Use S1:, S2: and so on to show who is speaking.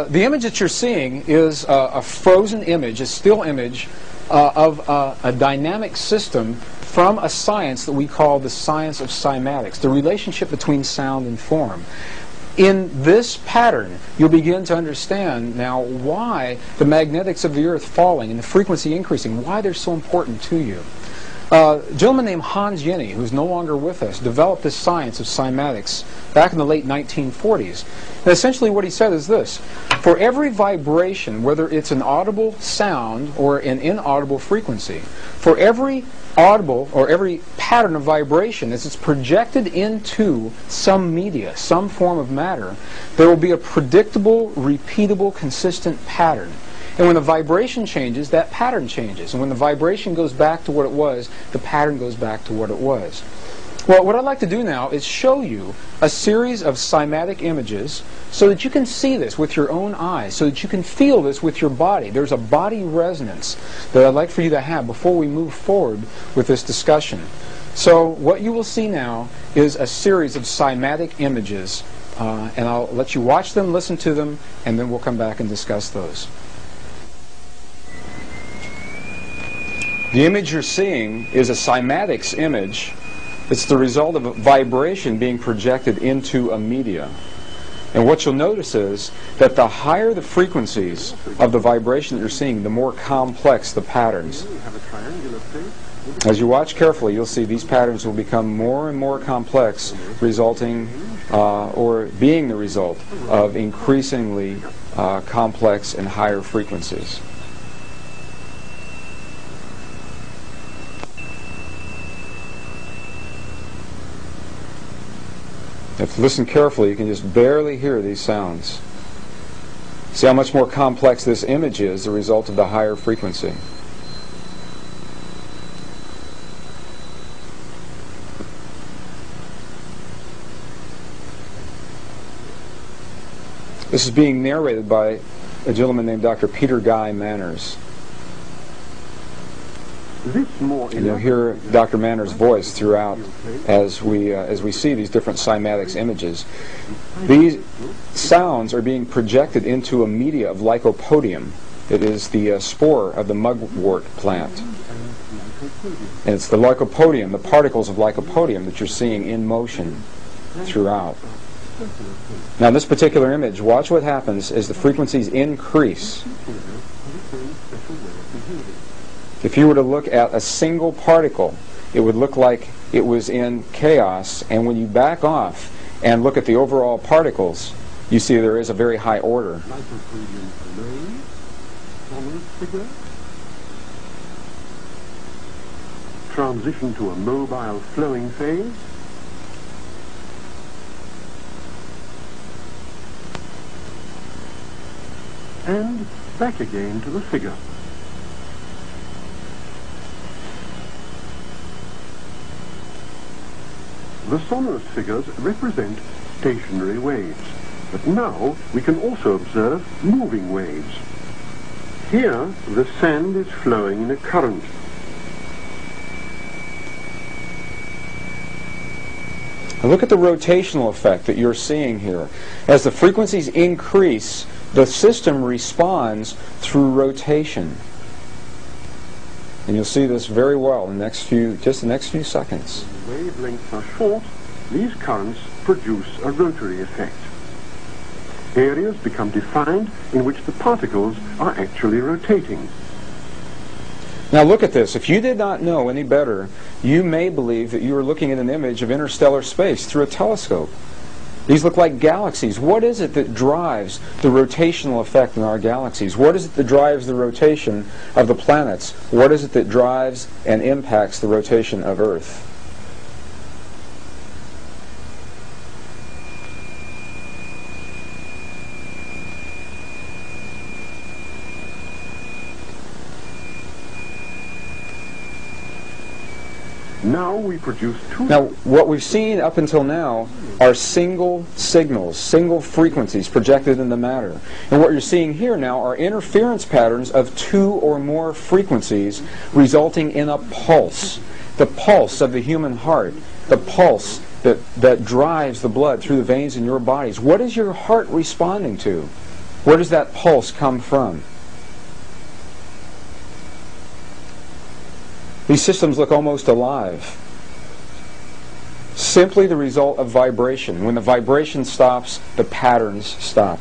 S1: The image that you're seeing is a frozen image, a still image of a dynamic system from a science that we call the science of cymatics, the relationship between sound and form. In this pattern, you'll begin to understand now why the magnetics of the Earth falling and the frequency increasing, why they're so important to you. A gentleman named Hans Jenny, who's no longer with us, developed this science of cymatics back in the late 1940s. And essentially what he said is this: for every vibration, whether it's an audible sound or an inaudible frequency, for every audible or every pattern of vibration as it's projected into some media, some form of matter, there will be a predictable, repeatable, consistent pattern. And when the vibration changes, that pattern changes. And when the vibration goes back to what it was, the pattern goes back to what it was. Well, what I'd like to do now is show you a series of cymatic images so that you can see this with your own eyes, so that you can feel this with your body. There's a body resonance that I'd like for you to have before we move forward with this discussion. So what you will see now is a series of cymatic images, and I'll let you watch them, listen to them, and then we'll come back and discuss those. The image you're seeing is a cymatics image. It's the result of a vibration being projected into a media. And what you'll notice is that the higher the frequencies of the vibration that you're seeing, the more complex the patterns. As you watch carefully, you'll see these patterns will become more and more complex, resulting or being the result of increasingly complex and higher frequencies. If you listen carefully, you can just barely hear these sounds. See how much more complex this image is as a result of the higher frequency. This is being narrated by a gentleman named Dr. Peter Guy Manners. And you'll hear Dr. Manners' voice throughout as we see these different cymatics images. These sounds are being projected into a media of lycopodium. It is the spore of the mugwort plant. And it's the lycopodium, the particles of lycopodium that you're seeing in motion throughout. Now in this particular image, watch what happens as the frequencies increase. If you were to look at a single particle, it would look like it was in chaos, and when you back off and look at the overall particles, you see there is a very high order.
S2: Transition to a mobile flowing phase. And back again to the figure. The sonorous figures represent stationary waves, but now we can also observe moving waves. Here, the sand is flowing in a current.
S1: Now look at the rotational effect that you're seeing here. As the frequencies increase, the system responds through rotation. And you'll see this very well in the next few seconds.
S2: When the wavelengths are short, these currents produce a rotary effect. Areas become defined in which the particles are actually rotating.
S1: Now look at this. If you did not know any better, you may believe that you are looking at an image of interstellar space through a telescope. These look like galaxies. What is it that drives the rotational effect in our galaxies? What is it that drives the rotation of the planets? What is it that drives and impacts the rotation of Earth?
S2: Now we produce two.
S1: Now, what we've seen up until now are single signals, single frequencies projected in the matter. And what you're seeing here now are interference patterns of two or more frequencies resulting in a pulse. The pulse of the human heart, the pulse that drives the blood through the veins in your bodies. What is your heart responding to? Where does that pulse come from? These systems look almost alive. Simply the result of vibration. When the vibration stops, the patterns stop.